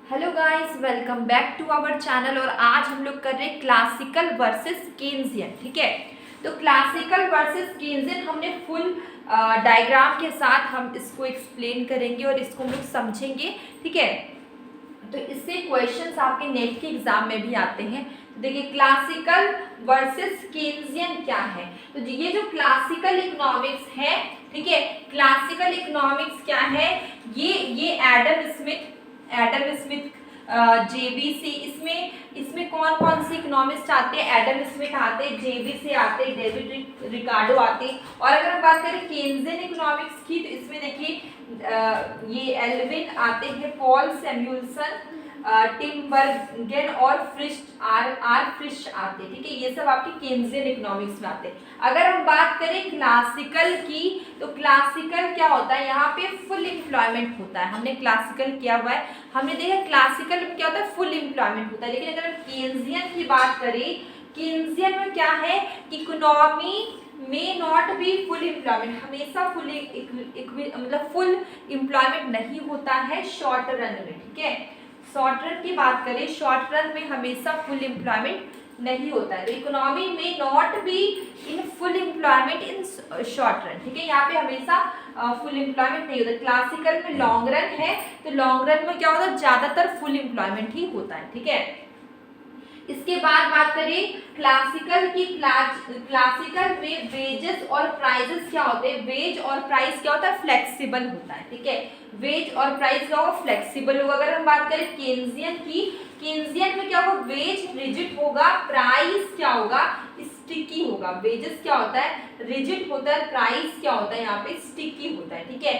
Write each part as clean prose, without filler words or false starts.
Hello guys, welcome back to our channel. और आज हम लोग कर रहे हैं क्लासिकल वर्सेस केन्जियन। ठीक है, तो क्लासिकल वर्सेस केन्जियन हमने फुल डायग्राम के साथ हम इसको एक्सप्लेन करेंगे और इसको हम लोग समझेंगे। ठीक है, तो इससे क्वेश्चंस आपके नेट के एग्जाम में भी आते हैं। तो देखिए, क्लासिकल वर्सेस केन्जियन क्या है। तो ये जो क्लासिकल इकोनॉमिक्स है, ठीक है, क्लासिकल इकोनॉमिक्स क्या है, ये एडम स्मिथ जेबीसी, इसमें कौन कौन से इकोनॉमिस्ट आते हैं? एडम स्मिथ आते हैं, जेबीसी आते हैं, डेविड रिकार्डो आते हैं। और अगर हम बात करें केन्जियन इकोनॉमिक्स की, तो इसमें देखिए ये एल्विन आते हैं, पॉल सैमुएल्सन, टिम बर्गेन और फ्रिश आते हैं। ठीक है, ये सब आपकी केन्जियन इकोनॉमिक्स में आते हैं। अगर हम बात करें क्लासिकल की, तो क्लासिकल क्या होता है, यहाँ पे फुल एम्प्लॉयमेंट होता है। हमने क्लासिकल किया हुआ है, हमने देखा क्लासिकल में क्या होता है, फुल एम्प्लॉयमेंट होता है। लेकिन अगर हम केन्जियन की बात करें, केन्जियन में क्या है कि economy may not be full employment, हमेशा फुल एम्प्लॉयमेंट नहीं होता है शॉर्ट रन में। ठीक है, शॉर्ट रन की बात करें, शॉर्ट रन में हमेशा फुल एम्प्लॉयमेंट नहीं होता है। तो इकोनॉमी में not be in full employment in short run. ठीक है, यहाँ पे हमेशा फुल एम्प्लॉयमेंट नहीं होता। क्लासिकल में लॉन्ग रन है, तो लॉन्ग रन में क्या होता है, ज्यादातर फुल एम्प्लॉयमेंट ही होता है। ठीक है, इसके बाद बात करें क्लासिकल की, क्लासिकल में वेजेस और प्राइजेस क्या होते हैं, वेज और प्राइस क्या होता है, फ्लेक्सिबल होता है। ठीक है, वेज और प्राइस क्या होगा, फ्लेक्सिबल होगा। अगर हम बात करें केन्जियन की, केन्जियन में क्या होगा, वेज रिजिड होगा, प्राइस क्या होगा, स्टिकी होगा। वेजेस क्या होता है, रिजिड होता है, प्राइस क्या होता है, यहाँ पे स्टिकी होता है। ठीक है,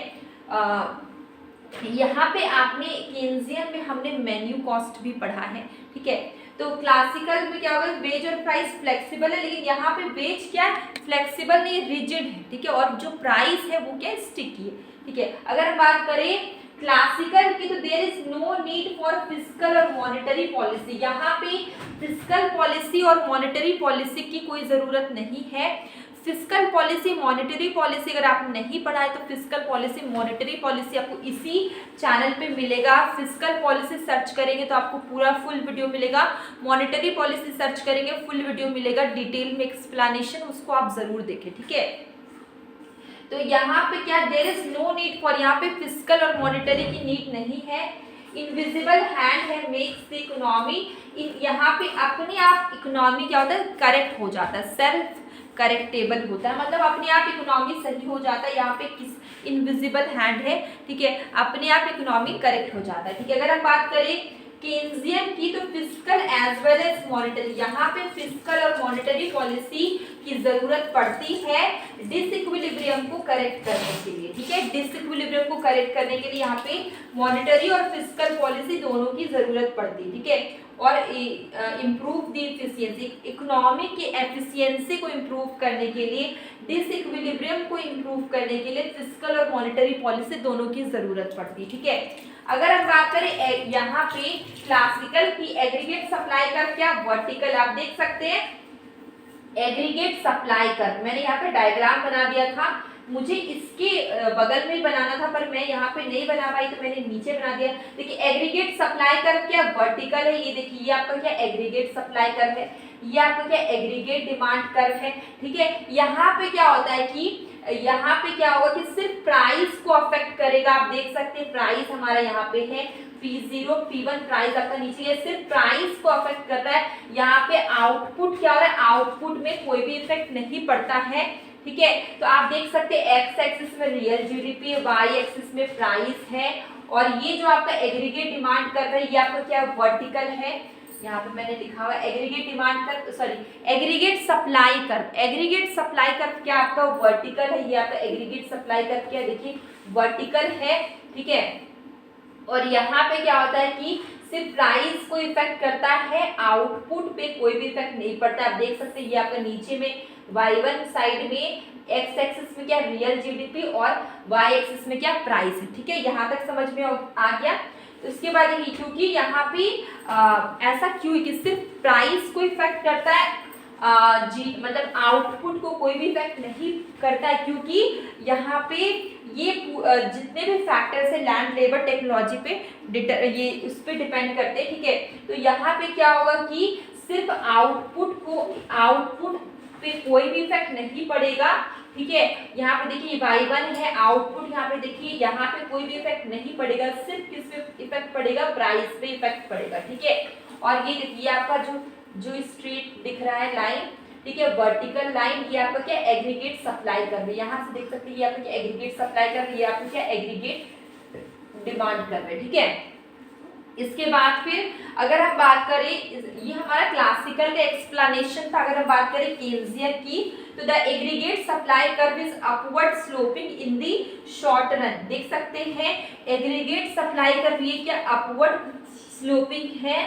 यहाँ पे आपने केन्जियन में हमने मेन्यू कॉस्ट भी पढ़ा है। ठीक है, तो क्लासिकल में क्या होगा, वेज और प्राइस फ्लेक्सिबल है, लेकिन यहाँ पे वेज क्या है, फ्लेक्सिबल नहीं, रिजिड है। ठीक है, और जो प्राइस है वो क्या है, स्टिकी है। ठीक है, अगर हम बात करें क्लासिकल की, तो there is no need for fiscal और मॉनेटरी पॉलिसी। यहाँ पे फिस्कल पॉलिसी और मॉनेटरी पॉलिसी की कोई जरूरत नहीं है। फिस्कल पॉलिसी, मॉनेटरी पॉलिसी अगर आपने नहीं पढ़ा है तो फिस्कल पॉलिसी, मॉनेटरी पॉलिसी आपको इसी चैनल पे मिलेगा। फिस्कल पॉलिसी सर्च करेंगे तो आपको पूरा फुल वीडियो मिलेगा, मॉनेटरी पॉलिसी सर्च करेंगे फुल वीडियो मिलेगा, डिटेल में एक्सप्लेनेशन, उसको आप जरूर देखें। ठीक है, तो यहाँ पे क्या, there is no need for, यहाँ पे फिस्कल और मॉनेटरी की नीड नहीं है। इनविजिबल हैंड है मेक्स द इकोनॉमी, यहाँ पे अपने आप इकोनॉमी क्या होता है, करेक्ट हो जाता है, सेल्फ करेक्टेबल होता है, मतलब अपने आप इकोनॉमी सही हो जाता है। यहाँ पे किस इनविजिबल हैंड है, ठीक है, अपने आप इकोनॉमी करेक्ट हो जाता है। ठीक है, अगर हम बात करें केन्जियन की, तो fiscal as well as monetary, यहाँ पे फिस्कल और मॉनेटरी पॉलिसी की जरूरत पड़ती है डिसइक्विलिब्रियम को करेक्ट करने के लिए। ठीक है, डिसइक्विलिब्रियम को करेक्ट करने के लिए यहाँ पे मॉनेटरी और फिस्कल पॉलिसी दोनों की जरूरत पड़ती है। ठीक है, और इम्प्रूव द एफिशिएंसी, इकोनॉमिक की एफिशिएंसी को इम्प्रूव करने के लिए, डिसइक्विलिब्रियम को इम्प्रूव करने के लिए फिस्कल और मॉनेटरी पॉलिसी दोनों की जरूरत पड़ती है। ठीक है, अगर हम बात करें यहाँ पे क्लासिकल की, एग्रीगेट सप्लाई कर क्या, वर्टिकल, आप देख सकते हैं एग्रीगेट सप्लाई कर, मैंने यहाँ पे डायग्राम बना दिया था, मुझे इसके बगल में बनाना था पर मैं यहाँ पे नहीं बना पाई तो मैंने नीचे बना दिया। देखिए एग्रीगेट सप्लाई कर क्या, वर्टिकल है, ये देखिए ये आपका क्या एग्रीगेट सप्लाई कर है, ये आपका क्या एग्रीगेट डिमांड कर है। ठीक है, यहाँ पे क्या होता है कि यहाँ पे क्या होगा कि सिर्फ प्राइस को अफेक्ट करेगा। आप देख सकते हैं प्राइस हमारा यहाँ पे है P0 P1, प्राइस आपका नीचे है, सिर्फ प्राइस को अफेक्ट कर रहा है। यहाँ पे आउटपुट क्या हो रहा है, आउटपुट में कोई भी इफेक्ट नहीं पड़ता है। ठीक है, तो आप देख सकते हैं एक्स एक्सिस में रियल जीडीपी है, वाई एक्सिस में प्राइस है, और ये जो आपका एग्रीगेट डिमांड कर रहा है ये आपका क्या वर्टिकल है। यहाँ पे मैंने लिखा हुआ एग्रीगेट डिमांड कर, सॉरी एग्रीगेट सप्लाई कर, एग्रीगेट सप्लाई कर क्या आपका वर्टिकल है, ये आपका एग्रीगेट सप्लाई कर क्या देखिए वर्टिकल है। ठीक है, और यहाँ पे क्या होता है कि सिर्फ प्राइस को इफेक्ट करता है, आउटपुट पे कोई भी इफेक्ट नहीं पड़ता। आप देख सकते हैं ये आपका नीचे में y1 साइड में एक्स एक्सिस में क्या रियल जीडीपी और y एक्सिस में क्या प्राइस है। ठीक है, यहाँ तक समझ में आ गया। तो इसके बाद क्योंकि यहाँ पे ऐसा क्यों है कि सिर्फ प्राइस को इफेक्ट करता है, जी मतलब आउटपुट को कोई भी इफेक्ट नहीं करता है, क्योंकि यहाँ पे ये जितने भी फैक्टर्स है लैंड लेबर टेक्नोलॉजी पे ये उस पर डिपेंड करते हैं, ठीक है। तो यहाँ पे क्या होगा कि सिर्फ आउटपुट पे कोई भी इफेक्ट नहीं पड़ेगा, ठीक है। यहाँ पे देखिए y1 है आउटपुट, यहाँ पे देखिए यहाँ पे कोई भी इफेक्ट नहीं पड़ेगा, सिर्फ किस पे इफेक्ट पड़ेगा, प्राइस पे इफेक्ट पड़ेगा, ठीक है। और ये देखिए आपका जो स्ट्रेट दिख रहा है लाइन, ठीक है, वर्टिकल लाइन, ये आपका क्या एग्रीगेट सप्लाई कर रही है, यहाँ से देख सकते हैं ये आपका क्या एग्रीगेट सप्लाई कर रही है, आपको क्या एग्रीगेट डिमांड कर रहे हैं, ठीक है। इसके बाद फिर अगर हम बात करें, ये हमारा क्लासिकल का एक्सप्लेनेशन था। अगर हम बात करें केन्जियन की, तो the aggregate supply curve is upward sloping in the short run. देख सकते हैं एग्रीगेट सप्लाई कर्व ये क्या अपवर्ड स्लोपिंग है,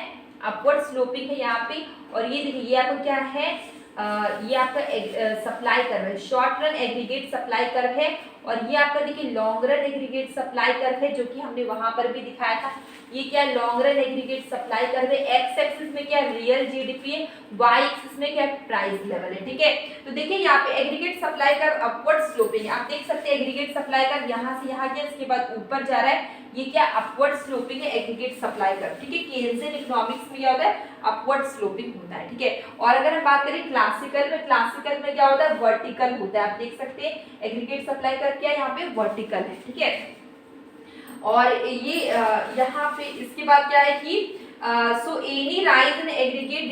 अपवर्ड स्लोपिंग है यहाँ पे। और ये देखिए ये आपका क्या है, ये आपका सप्लाई कर्व है, short run aggregate supply curve है। और ये आपका देखिए long run aggregate supply curve है, जो कि हमने वहां पर भी दिखाया था। ये क्या long run aggregate supply curve है, एक्स एक्सिस में क्या रियल जीडीपी है, वाई एक्सिस में क्या प्राइस लेवल है, ठीक है। तो देखिए यहाँ पे aggregate supply curve upward sloping है, आप देख सकते हैं एग्रीगेट सप्लाई कर्व यहाँ से यहाँ गया, इसके बाद ऊपर जा रहा है, ये क्या अपवर्ड स्लोपिंग है एग्रीगेट सप्लाई कर्व, ठीक है। केन्जियन इकोनॉमिक्स में क्या होता है, अपवर्ड स्लोपिंग होता है, ठीक है। और अगर हम बात करें क्लासिकल में क्या होता है, वर्टिकल होता है। आप देख सकते हैं एग्रीगेट सप्लाई कर्व क्या यहाँ पे वर्टिकल है, ठीक है। और ये यहाँ पे इसके बाद क्या है कि so any rise in aggregate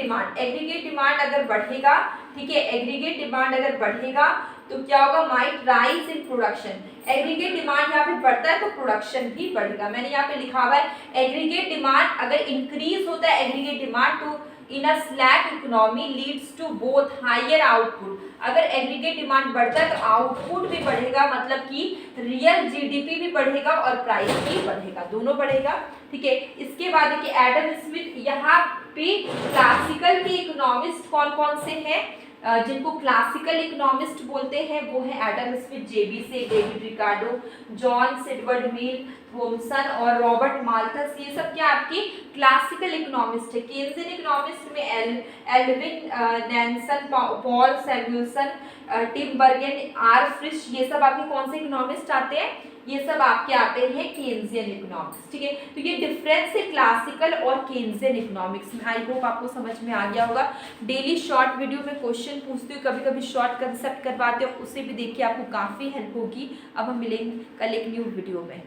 demand अगर बढ़ेगा, ठीक है, एग्रीगेट डिमांड अगर बढ़ेगा तो क्या होगा, might rise in production. Aggregate demand यहाँ पे बढ़ता है तो प्रोडक्शन भी बढ़ेगा। मैंने यहाँ पे लिखा हुआ है एग्रीगेट डिमांड अगर इंक्रीज होता है एग्रीगेट डिमांड तो in a slack economy leads to both higher output. अगर एग्रीगेट डिमांड बढ़ता है तो आउटपुट भी बढ़ेगा, मतलब कि रियल जीडीपी भी बढ़ेगा और प्राइस भी बढ़ेगा, दोनों बढ़ेगा, ठीक है। इसके बाद देखिए एडम स्मिथ, यहाँ पे क्लासिकल के इकोनॉमिस्ट कौन कौन से हैं, जिनको क्लासिकल इकोनॉमिस्ट बोलते हैं, वो है Adam Smith, J B Say, David Ricardo, John सिडवर्ड मिल, थॉमसन और रॉबर्ट माल्थस। ये सब क्या आपके क्लासिकल इकोनॉमिस्ट है। केन्जियन इकोनॉमिस्ट में Alvin Nelson, Paul Samuelson, Tim Bergen, R Frisch, ये सब आपके कौन से इकोनॉमिस्ट आते हैं, ये सब आपके आते हैं केन्जियन इकोनॉमिक्स, ठीक है। तो ये डिफरेंस है क्लासिकल और केन्जियन इकोनॉमिक्स में। आई होप आपको समझ में आ गया होगा। डेली शॉर्ट वीडियो में क्वेश्चन पूछती हूँ, कभी कभी शॉर्ट कंसेप्ट करवाते हो, उसे भी देखिए आपको काफ़ी हेल्प होगी। अब हम मिलेंगे कल एक न्यू वीडियो में।